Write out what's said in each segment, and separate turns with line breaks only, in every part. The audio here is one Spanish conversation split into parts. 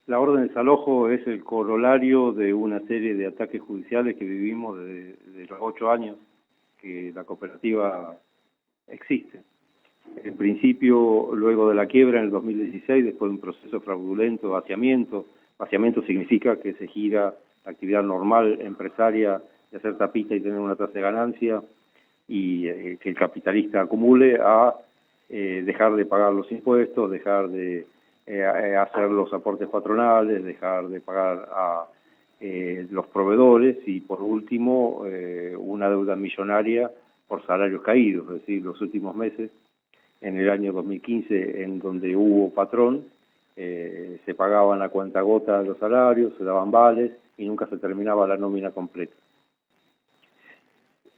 La orden de desalojo es el corolario de una serie de ataques judiciales que vivimos desde los 8 años que la cooperativa existe. En principio, luego de la quiebra en el 2016, después de un proceso fraudulento de vaciamiento significa que se gira la actividad normal empresaria de hacer tapita y tener una tasa de ganancia y que el capitalista acumule a dejar de pagar los impuestos, dejar de hacer los aportes patronales, dejar de pagar a los proveedores y por último una deuda millonaria por salarios caídos, es decir, los últimos meses, en el año 2015, en donde hubo patrón, se pagaban a cuentagota los salarios, se daban vales y nunca se terminaba la nómina completa.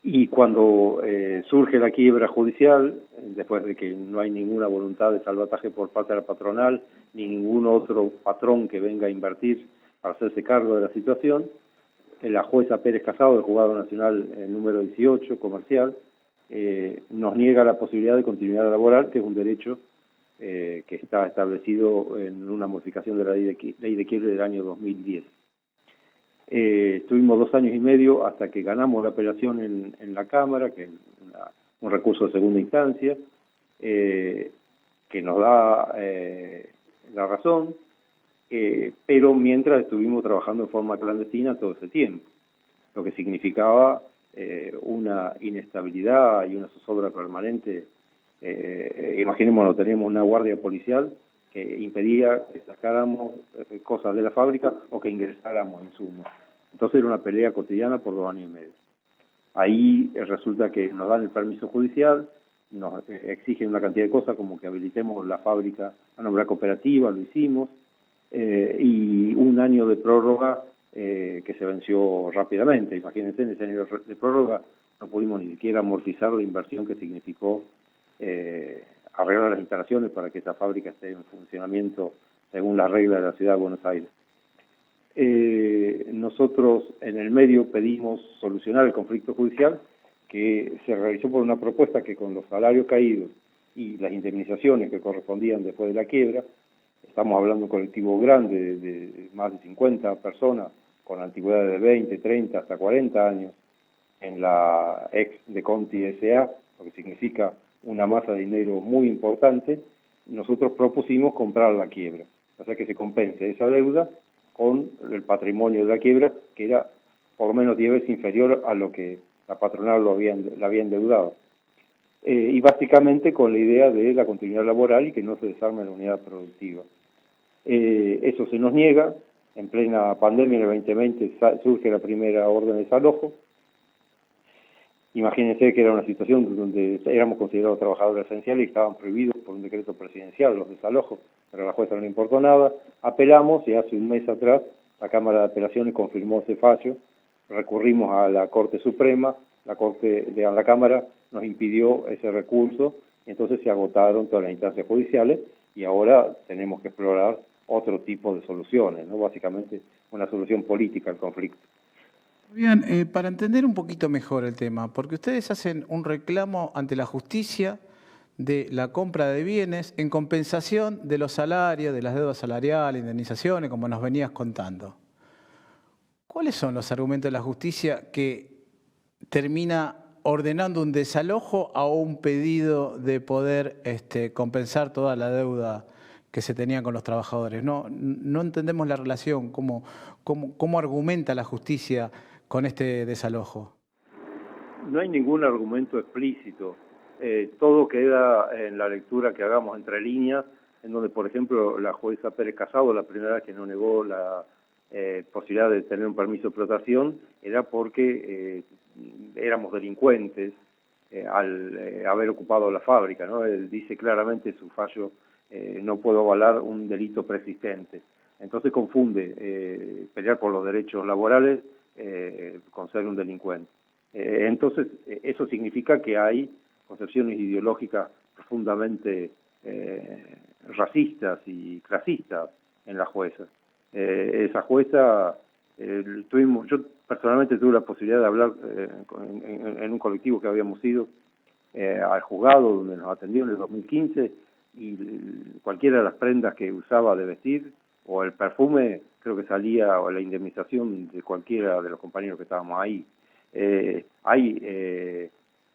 Y cuando surge la quiebra judicial, después de que no hay ninguna voluntad de salvataje por parte de la patronal, ni ningún otro patrón que venga a invertir para hacerse cargo de la situación, la jueza Pérez Casado, del Juzgado Nacional número 18, comercial, nos niega la posibilidad de continuidad laboral, que es un derecho que está establecido en una modificación de la ley de quiebre del año 2010. Estuvimos 2 años y medio hasta que ganamos la apelación en la Cámara, que es un recurso de segunda instancia, que nos da la razón, pero mientras estuvimos trabajando en forma clandestina todo ese tiempo, lo que significaba una inestabilidad y una zozobra permanente. Imaginémonos, teníamos una guardia policial que impedía que sacáramos cosas de la fábrica o que ingresáramos insumos. Entonces era una pelea cotidiana por 2 años y medio. Ahí resulta que nos dan el permiso judicial, nos exigen una cantidad de cosas como que habilitemos la fábrica a nombrar cooperativa, lo hicimos, y 1 año de prórroga que se venció rápidamente. Imagínense, en ese año de prórroga no pudimos ni siquiera amortizar la inversión que significó arreglar las instalaciones para que esta fábrica esté en funcionamiento según las reglas de la Ciudad de Buenos Aires. Nosotros en el medio pedimos solucionar el conflicto judicial, que se realizó por una propuesta que con los salarios caídos y las indemnizaciones que correspondían después de la quiebra, estamos hablando de un colectivo grande de más de 50 personas con antigüedades de 20, 30 hasta 40 años en la ex de Conti S.A., lo que significa una masa de dinero muy importante. Nosotros propusimos comprar la quiebra, o sea que se compense esa deuda con el patrimonio de la quiebra, que era por lo menos 10 veces inferior a lo que la patronal la había endeudado. Y básicamente con la idea de la continuidad laboral y que no se desarme la unidad productiva. Eso se nos niega. En plena pandemia, en el 2020, surge la primera orden de desalojo. Imagínense que era una situación donde éramos considerados trabajadores esenciales y estaban prohibidos por un decreto presidencial los desalojos, pero a la jueza no le importó nada. Apelamos y hace un mes atrás la Cámara de Apelaciones confirmó ese fallo. Recurrimos a la Corte Suprema, la Cámara nos impidió ese recurso, y entonces se agotaron todas las instancias judiciales y ahora tenemos que explorar otro tipo de soluciones, ¿no? Básicamente una solución política al conflicto.
Bien, para entender un poquito mejor el tema, porque ustedes hacen un reclamo ante la justicia de la compra de bienes en compensación de los salarios, de las deudas salariales, indemnizaciones, como nos venías contando. ¿Cuáles son los argumentos de la justicia que termina ordenando un desalojo a un pedido de poder compensar toda la deuda que se tenía con los trabajadores? No entendemos la relación, cómo argumenta la justicia con este desalojo.
No hay ningún argumento explícito. Todo queda en la lectura que hagamos entre líneas, en donde, por ejemplo, la jueza Pérez Casado, la primera vez que nos negó la posibilidad de tener un permiso de explotación, era porque éramos delincuentes al haber ocupado la fábrica, ¿no? Él dice claramente en su fallo, no puedo avalar un delito persistente. Entonces confunde pelear por los derechos laborales con ser un delincuente. Entonces, eso significa que hay concepciones ideológicas profundamente racistas y clasistas en la jueza. Esa jueza, yo personalmente tuve la posibilidad de hablar en un colectivo que habíamos ido al juzgado, donde nos atendió en el 2015, y cualquiera de las prendas que usaba de vestir o el perfume, creo que salía, o la indemnización de cualquiera de los compañeros que estábamos ahí. Hay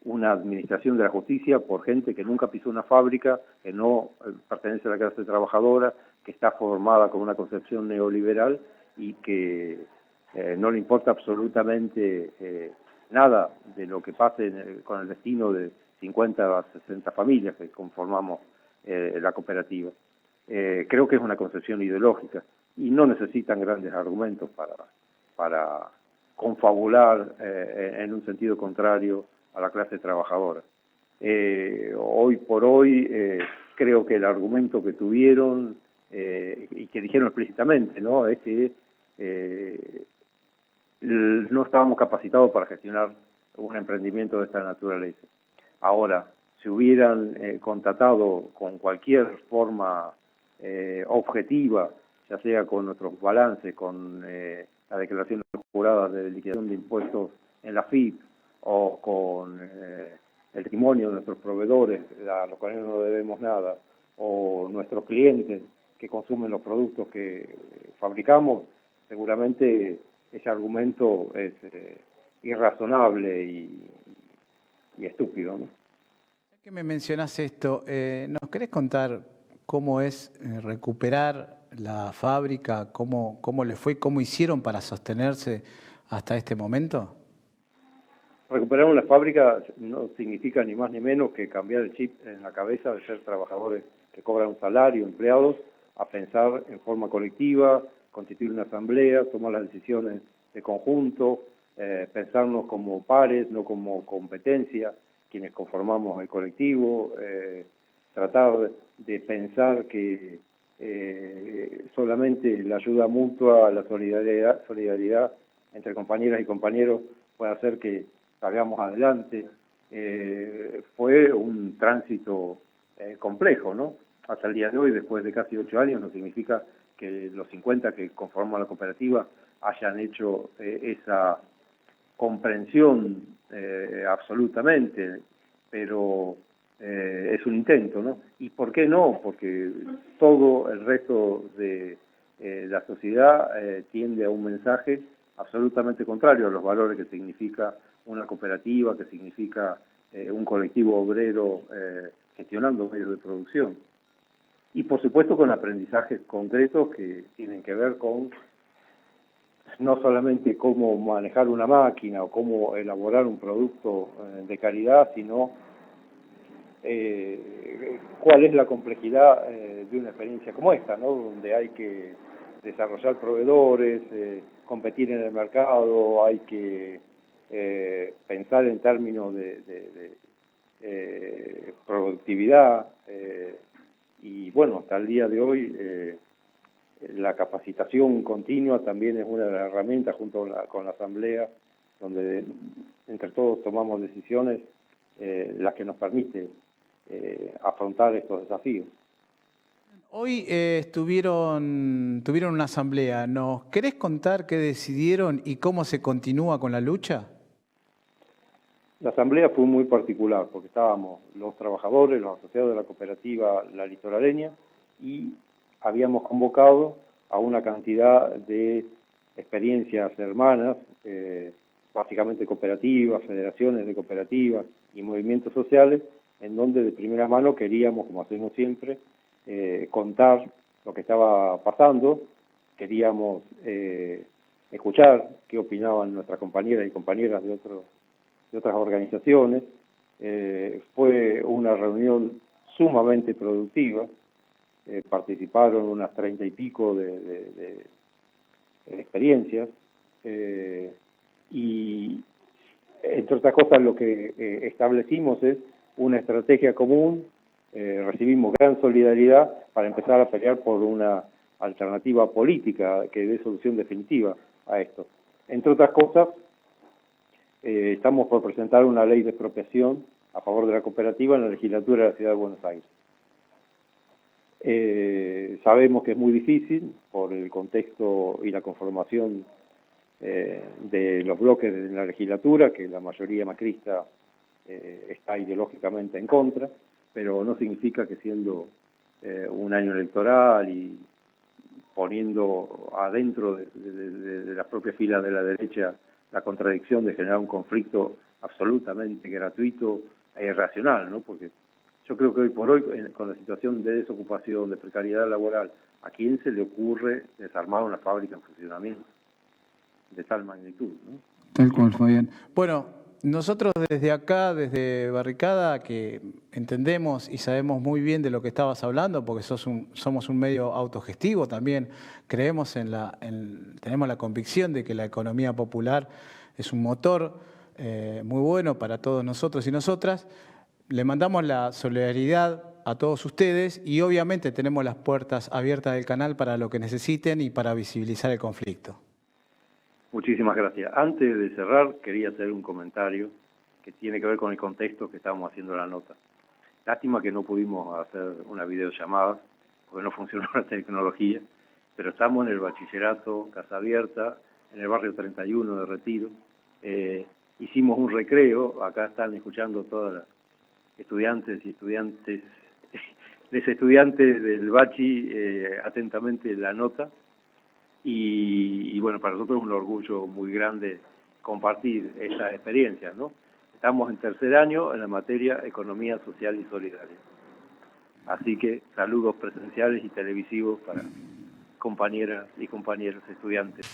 una administración de la justicia por gente que nunca pisó una fábrica, que no pertenece a la clase trabajadora, que está formada con una concepción neoliberal y que no le importa absolutamente nada de lo que pase con el destino de 50 a 60 familias que conformamos la cooperativa. Creo que es una concepción ideológica y no necesitan grandes argumentos para confabular en un sentido contrario a la clase trabajadora. Hoy por hoy creo que el argumento que tuvieron y que dijeron explícitamente, ¿no?, es que no estábamos capacitados para gestionar un emprendimiento de esta naturaleza. Ahora, si hubieran contratado con cualquier forma objetiva, ya sea con nuestros balances, con las declaraciones juradas de liquidación de impuestos en la FIP, o con el testimonio de nuestros proveedores, a los cuales no debemos nada, o nuestros clientes que consumen los productos que fabricamos, seguramente ese argumento es irrazonable y estúpido, ¿no?
Ya que me mencionás esto, ¿nos querés contar cómo es recuperar la fábrica, cómo les fue, cómo hicieron para sostenerse hasta este momento?
Recuperar una fábrica no significa ni más ni menos que cambiar el chip en la cabeza de ser trabajadores que cobran un salario, empleados, a pensar en forma colectiva, constituir una asamblea, tomar las decisiones de conjunto, pensarnos como pares, no como competencia, quienes conformamos el colectivo, tratar de pensar que solamente la ayuda mutua, la solidaridad entre compañeras y compañeros puede hacer que salgamos adelante. Fue un tránsito complejo, ¿no? Hasta el día de hoy, después de casi 8 años, no significa que los 50 que conforman la cooperativa hayan hecho esa comprensión absolutamente, pero es un intento, ¿no? ¿Y por qué no? Porque todo el resto de la sociedad tiende a un mensaje absolutamente contrario a los valores que significa una cooperativa, que significa un colectivo obrero gestionando medios de producción. Y por supuesto con aprendizajes concretos que tienen que ver con no solamente cómo manejar una máquina o cómo elaborar un producto de calidad, sino cuál es la complejidad de una experiencia como esta, ¿no?, donde hay que desarrollar proveedores, competir en el mercado, hay que pensar en términos de productividad, y bueno, hasta el día de hoy la capacitación continua también es una de las herramientas junto con la asamblea, donde entre todos tomamos decisiones las que nos permiten afrontar estos desafíos.
Hoy tuvieron una asamblea. ¿Nos querés contar qué decidieron y cómo se continúa con la lucha?
La asamblea fue muy particular porque estábamos los trabajadores, los asociados de la cooperativa La Litoraleña, y habíamos convocado a una cantidad de experiencias hermanas, básicamente cooperativas, federaciones de cooperativas y movimientos sociales, en donde de primera mano queríamos, como hacemos siempre, contar lo que estaba pasando, queríamos escuchar qué opinaban nuestras compañeras y compañeras de otras organizaciones. Fue una reunión sumamente productiva, participaron unas 30 y pico de experiencias, y entre otras cosas lo que establecimos es una estrategia común. Recibimos gran solidaridad para empezar a pelear por una alternativa política que dé solución definitiva a esto. Entre otras cosas, estamos por presentar una ley de expropiación a favor de la cooperativa en la legislatura de la Ciudad de Buenos Aires. Sabemos que es muy difícil por el contexto y la conformación de los bloques de la legislatura, que la mayoría macrista está ideológicamente en contra, pero no significa que siendo un año electoral y poniendo adentro de las propias filas de la derecha la contradicción de generar un conflicto absolutamente gratuito e irracional, ¿no? Porque yo creo que hoy por hoy, con la situación de desocupación, de precariedad laboral, ¿a quién se le ocurre desarmar una fábrica en funcionamiento de tal magnitud, ¿no?
Tal cual, Fabián. Bueno, nosotros desde acá, desde Barricada, que entendemos y sabemos muy bien de lo que estabas hablando, porque somos un medio autogestivo también, creemos tenemos la convicción de que la economía popular es un motor muy bueno para todos nosotros y nosotras. Le mandamos la solidaridad a todos ustedes y obviamente tenemos las puertas abiertas del canal para lo que necesiten y para visibilizar el conflicto.
Muchísimas gracias. Antes de cerrar, quería hacer un comentario que tiene que ver con el contexto que estábamos haciendo la nota. Lástima que no pudimos hacer una videollamada, porque no funcionó la tecnología, pero estamos en el bachillerato Casa Abierta, en el barrio 31 de Retiro. Hicimos un recreo, acá están escuchando todas las estudiantes y estudiantes, los estudiantes del bachi atentamente la nota. Y bueno, para nosotros es un orgullo muy grande compartir esa experiencia, ¿no? Estamos en tercer año en la materia Economía Social y Solidaria. Así que saludos presenciales y televisivos para compañeras y compañeros estudiantes.